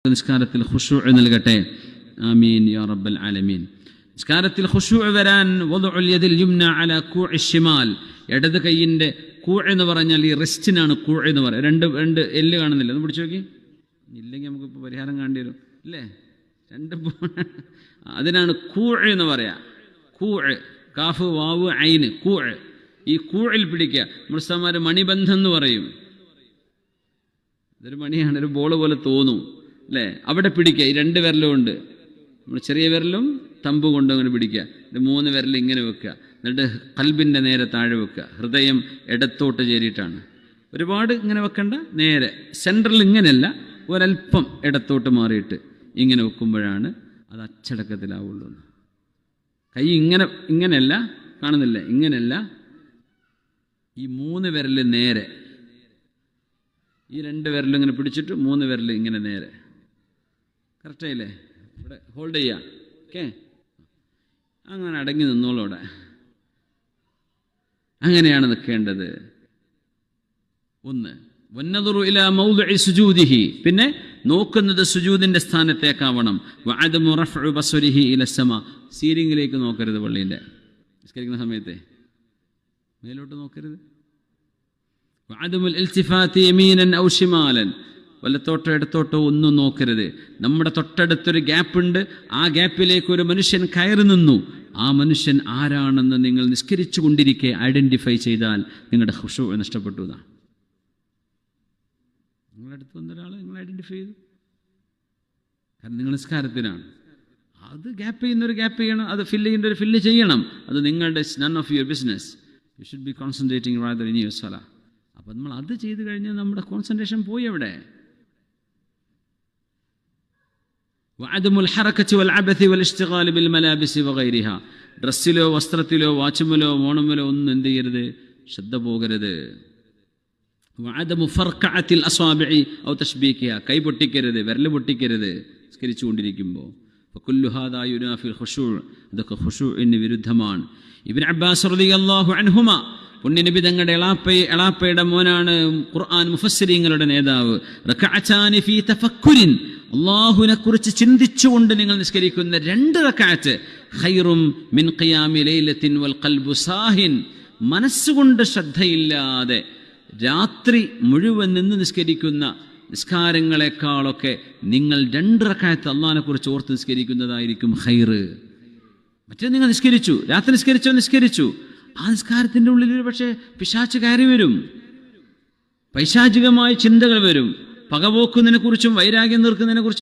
നിസ്കാരത്തിൽ ഖുശൂഅ് നൽകട്ടെ. ആമീൻ യാ റബ്ബൽ ആലമീൻ. നിസ്കാരത്തിൽ ഖുശൂഅ് വരാൻ വദഉൽ യദിൽ യുംന അലാ കൂഇ ശിമാൽ, ഇടത് കൈയിൻ്റെ കൂഅ് എന്ന് പറഞ്ഞാൽ ഈ റിസ്റ്റിനാണ് കൂഅ് എന്ന് പറയുക. രണ്ട് എല്ല് കാണുന്നില്ല, ഒന്ന് പിടിച്ചു നോക്കി. ഇല്ലെങ്കിൽ നമുക്കിപ്പോൾ പരിഹാരം കാണേണ്ടി വരും അല്ലേ? അതിനാണ് കൂഅ് എന്ന് പറയാ. കൂഅ്, കാഫ് വാവ് ഐന്, കൂഅ്. ഈ കൂഇൽ പിടിക്കുക. മുസ്തമാർ മണിബന്ധം എന്ന് പറയും. ഇതൊരു മണിയാണ്, ഒരു ബോൾ പോലെ തോന്നും അല്ലേ? അവിടെ പിടിക്കുക. ഈ രണ്ട് വിരലും ഉണ്ട്, നമ്മൾ ചെറിയ വിരലും തമ്പ് കൊണ്ട് അങ്ങനെ പിടിക്കുക. ഇത് മൂന്ന് വിരൽ ഇങ്ങനെ വെക്കുക. എന്നിട്ട് ഖൽബിൻ്റെ നേരെ താഴെ വെക്കുക. ഹൃദയം ഇടത്തോട്ട് ചേരിയിട്ടാണ്. ഒരുപാട് ഇങ്ങനെ വെക്കണ്ട, നേരെ സെൻട്രൽ ഇങ്ങനെയല്ല, ഒരൽപ്പം ഇടത്തോട്ട് മാറിയിട്ട് ഇങ്ങനെ വെക്കുമ്പോഴാണ് അത് അച്ചടക്കത്തിലാവുള്ളൂ. കൈ ഇങ്ങനെയല്ല, കാണുന്നില്ല, ഇങ്ങനെയല്ല. ഈ മൂന്ന് വിരൽ നേരെ, ഈ രണ്ട് വിരലും ഇങ്ങനെ പിടിച്ചിട്ട് മൂന്ന് വിരൽ ഇങ്ങനെ നേരെ. കറക്റ്റായില്ലേ? ഇവിടെ ഹോൾഡ് ചെയ്യാം. ഓക്കെ, അങ്ങനെ അടങ്ങി നിന്നോളൂ. അവിടെ അങ്ങനെയാണ് നിൽക്കേണ്ടത്. ഒന്ന്, വന്നദുറു ഇലാ മൗദിഇ സുജൂദിഹി, പിന്നെ നോക്കുന്നത് സുജൂദിന്റെ സ്ഥാനത്തേക്കാവണം. വഅദമു റഫ്ഉ ബസ്വരിഹി ഇല സമ, സീലിംഗിലേക്ക് നോക്കരുത്. പള്ളിൻ്റെ നിസ്കരിക്കുന്ന സമയത്തെ മേലോട്ട് നോക്കരുത്. വഅദമുൽ ഇൽതിഫാതി യമീനൻ ഔ ശിമാലൻ, വലത്തോട്ടോ ഇടത്തോട്ടോ ഒന്നും നോക്കരുത്. നമ്മുടെ തൊട്ടടുത്തൊരു ഗ്യാപ്പുണ്ട്, ആ ഗ്യാപ്പിലേക്ക് ഒരു മനുഷ്യൻ കയറി നിന്നു. ആ മനുഷ്യൻ ആരാണെന്ന് നിങ്ങൾ നിസ്കരിച്ചു കൊണ്ടിരിക്കെ ഐഡൻറ്റിഫൈ ചെയ്താൽ നിങ്ങളുടെ ഖുശൂഅ് നഷ്ടപ്പെട്ടു എന്നാണ്. നിങ്ങളടുത്ത് വന്നൊരാൾ നിങ്ങൾ ഐഡൻറ്റിഫൈ ചെയ്തു, കാരണം നിങ്ങൾ നിസ്കാരത്തിനാണ്. അത് ഗ്യാപ്പ് ചെയ്യുന്നൊരു ഗ്യാപ്പ് ചെയ്യണം, അത് ഫില്ല് ചെയ്യേണ്ട ഒരു ഫില്ല് ചെയ്യണം. അത് നിങ്ങളുടെ none of your business. You should be concentrating rather in your Salah. അപ്പം നമ്മൾ അത് ചെയ്ത് കഴിഞ്ഞാൽ നമ്മുടെ കോൺസെൻട്രേഷൻ പോയി അവിടെ. വഅദമുൽ ഹറകത്തി വൽ അബസി വൽ ഇശ്തിഗാൽ ബിൽ മലാബിസി വഗൈരിഹ, ഡ്രസ്സിലോ വസ്ത്രത്തിലോ വാച്ചുമലോ മോണുമലോ ഒന്നും എന്ത് ചെയ്യരുത്, ശ്രദ്ധ പോകരുത്. വഅദമു ഫർഖഅത്തിൽ അസ്വാബിഇ ഔ തശ്ബീകിഹ, കൈ പൊട്ടിക്കരുത്, വിരൽ പൊട്ടിക്കരുത് സ്കരിച്ചു കൊണ്ടിരിക്കുമ്പോൾ. ഫകുല്ലു ഹാദാ യുനാഫിൽ ഖുശൂഅ്, അതൊക്കെ ഖുശൂഇന് വിരുദ്ധമാണ്. ഇബ്നു അബ്ബാസ് റളിയല്ലാഹു അൻഹുമ, പുണ്യനബി തങ്ങളുടെ എളാപ്പയുടെ മോനാണ്, ഖുർആൻ മുഫസ്സിരീങ്ങളുടെ നേതാവ്. റകഅതാനി ഫീ തഫക്കുരിൻ, അല്ലാഹുവിനെ കുറിച്ച് ചിന്തിച്ചുകൊണ്ട് നിങ്ങൾ നിസ്കരിക്കുന്ന 2 റക്അത്ത് ഖൈറും മിൻ ഖിയാമി ലൈലത്തിൻ വൽ ഖൽബു സാഹിൻ, മനസ്സുകൊണ്ട് ശ്രദ്ധയില്ലാതെ രാത്രി മുഴുവൻ നിന്ന് നിസ്കരിക്കുന്ന നിസ്കാരങ്ങളെക്കാളൊക്കെ നിങ്ങൾ 2 റക്അത്ത് അല്ലാഹുവിനെ കുറിച്ച് ഓർത്ത് നിസ്കരിക്കുന്നതായിരിക്കും ഖൈറ്. മറ്റേ നിങ്ങൾ നിസ്കരിച്ചു, രാത്രി നിസ്കരിച്ചു, ആ നിസ്കാരത്തിൻ്റെ ഉള്ളിൽ പക്ഷേ പിശാച് കയറി വരും, പൈശാചികമായ ചിന്തകൾ വരും. പകപോക്കുന്നതിനെ കുറിച്ചും വൈരാഗ്യം തീർക്കുന്നതിനെ കുറിച്ചും